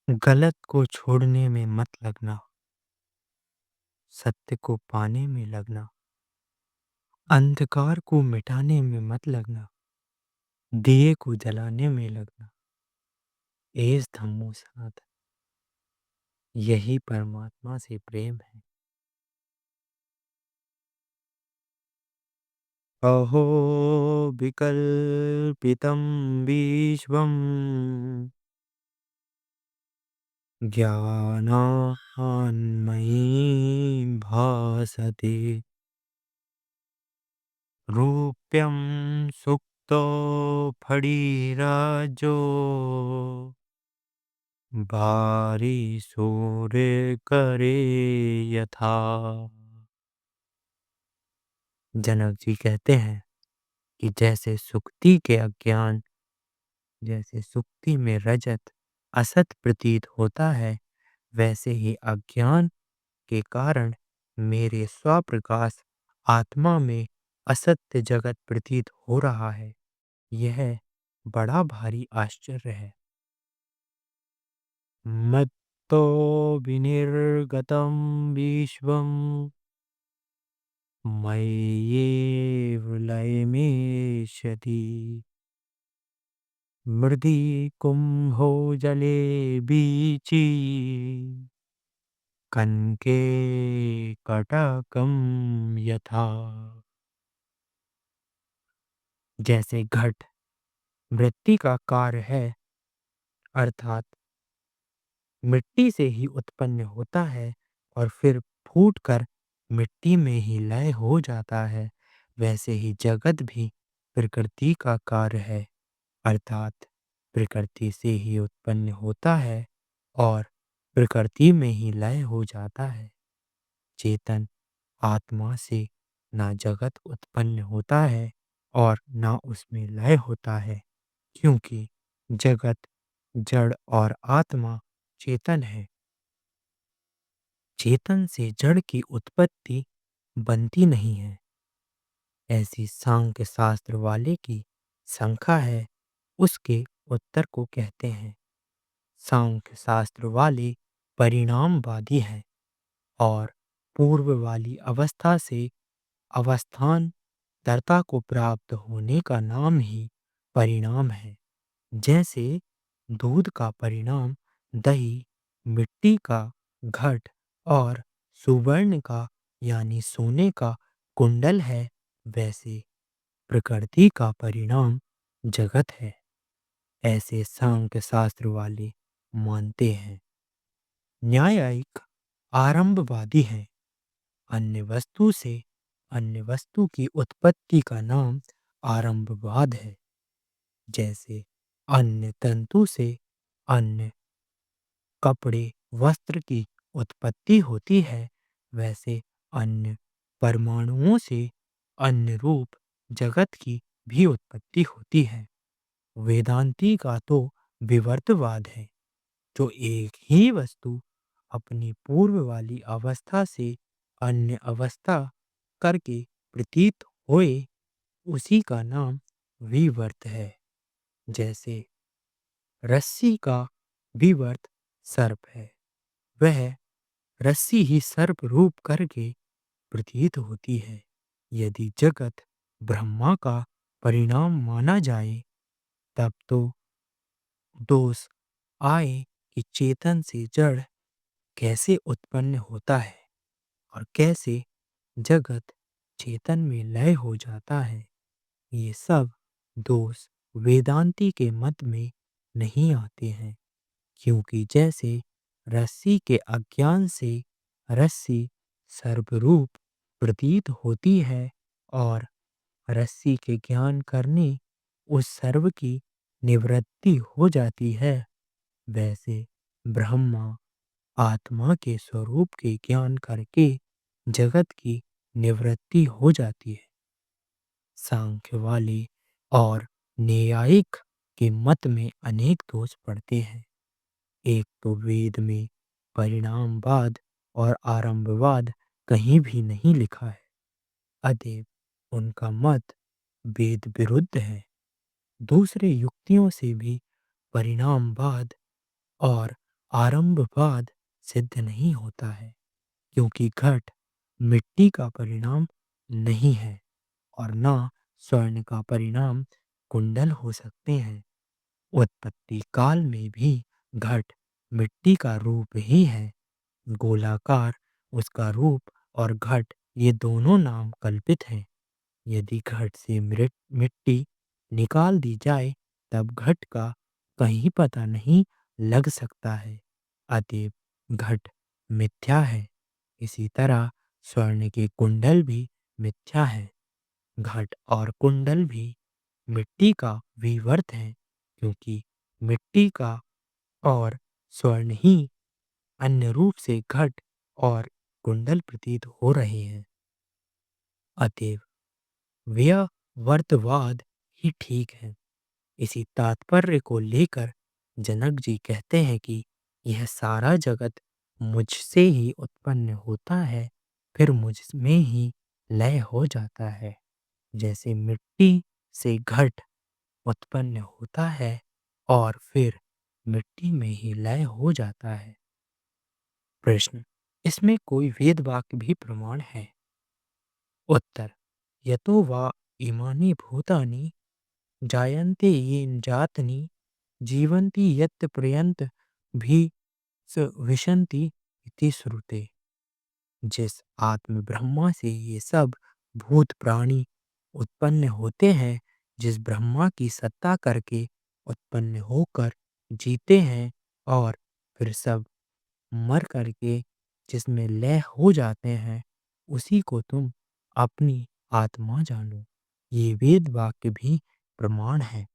गलत को छोड़ने में मत लगना, सत्य को पाने में लगना, अंधकार को मिटाने में मत लगना, दिए को जलाने में लगना। एस धम्मो सनातन, यही परमात्मा से प्रेम है। अहो विकल्पितं विश्वम् ज्ञानान्मयीं भासते रूप्यं सुप्तो फणिराजो बारिशोरे यथा। जनक जी कहते हैं कि जैसे सुक्ति में रजत असत प्रतीत होता है, वैसे ही अज्ञान के कारण मेरे स्वप्रकाश आत्मा में असत्य जगत प्रतीत हो रहा है। यह बड़ा भारी आश्चर्य है। मत्तो विनिर्गतं विश्वं मय्येव लयमेष्यति। मृदी कुम्भो जले बीचि कनके कटकम यथा। जैसे घट मृत्ति का कार्य है, अर्थात मिट्टी से ही उत्पन्न होता है और फिर फूटकर मिट्टी में ही लय हो जाता है, वैसे ही जगत भी प्रकृति का कार्य है, अर्थात प्रकृति से ही उत्पन्न होता है और प्रकृति में ही लय हो जाता है। चेतन आत्मा से ना जगत उत्पन्न होता है और ना उसमें लय होता है, क्योंकि जगत जड़ और आत्मा चेतन है। चेतन से जड़ की उत्पत्ति बनती नहीं है, ऐसी सांख्य शास्त्र वाले की शंका है। उसके उत्तर को कहते हैं। सांख्य शास्त्र वाले परिणामवादी हैं और पूर्व वाली अवस्था से अवस्थान तरता को प्राप्त होने का नाम ही परिणाम है। जैसे दूध का परिणाम दही, मिट्टी का घट और सुवर्ण का यानी सोने का कुंडल है, वैसे प्रकृति का परिणाम जगत है। ऐसे सांख्य शास्त्र वाले मानते हैं। न्यायिक आरंभवादी हैं। अन्य वस्तु से अन्य वस्तु की उत्पत्ति का नाम आरंभवाद है। जैसे अन्य तंतु से अन्य कपड़े वस्त्र की उत्पत्ति होती है, वैसे अन्य परमाणुओं से अन्य रूप जगत की भी उत्पत्ति होती है। वेदांती का तो विवर्तवाद है, जो एक ही वस्तु अपनी पूर्व वाली अवस्था से अन्य अवस्था करके प्रतीत होए, उसी का नाम विवर्त है। जैसे रस्सी का विवर्त सर्प है, वह रस्सी ही सर्प रूप करके प्रतीत होती है। यदि जगत ब्रह्मा का परिणाम माना जाए, तब तो दोष आए कि चेतन से जड़ कैसे उत्पन्न होता है और कैसे जगत चेतन में लय हो जाता है। ये सब दोष वेदांती के मत में नहीं आते हैं, क्योंकि जैसे रस्सी के अज्ञान से रस्सी सर्वरूप प्रतीत होती है और रस्सी के ज्ञान करने उस सर्व की निवृत्ति हो जाती है, वैसे ब्रह्मा आत्मा के स्वरूप के ज्ञान करके जगत की निवृत्ति हो जाती है। सांख्य वाले और न्यायिक के मत में अनेक दोष पड़ते हैं। एक तो वेद में परिणामवाद और आरंभवाद कहीं भी नहीं लिखा है, अतएव उनका मत वेद विरुद्ध है। दूसरे युक्तियों से भी परिणामवाद और आरंभवाद सिद्ध नहीं होता है, क्योंकि घट मिट्टी का परिणाम नहीं है और ना स्वर्ण का परिणाम कुंडल हो सकते हैं। उत्पत्ति काल में भी घट मिट्टी का रूप ही है। गोलाकार उसका रूप और घट ये दोनों नाम कल्पित हैं। यदि घट से मिट्टी निकाल दी जाए तब घट का कहीं पता नहीं लग सकता है। अतएव घट मिथ्या है। इसी तरह स्वर्ण के कुंडल भी मिथ्या है। घट और कुंडल भी मिट्टी का विवर्त है, क्योंकि मिट्टी का और स्वर्ण ही अन्य रूप से घट और कुंडल प्रतीत हो रहे हैं। अतएव व्यवर्तवाद ही ठीक है। इसी तात्पर्य को लेकर जनक जी कहते हैं कि यह सारा जगत मुझसे ही उत्पन्न होता है, फिर मुझ में ही लय हो जाता है। जैसे मिट्टी से घट उत्पन्न होता है और फिर मिट्टी में ही लय हो जाता है। प्रश्न, इसमें कोई वेद वाक्य भी प्रमाण है? उत्तर, यतो वा इमानि भूतानि जायन्ते येन जातनि जीवन्ति यत् पर्यन्त भी स विशन्ति इति श्रुते। जिस आत्म ब्रह्मा से ये सब भूत प्राणी उत्पन्न होते हैं, जिस ब्रह्मा की सत्ता करके उत्पन्न होकर जीते हैं और फिर सब मर करके जिसमें लय हो जाते हैं, उसी को तुम अपनी आत्मा जानो। ये वेद वाक्य भी प्रमाण है।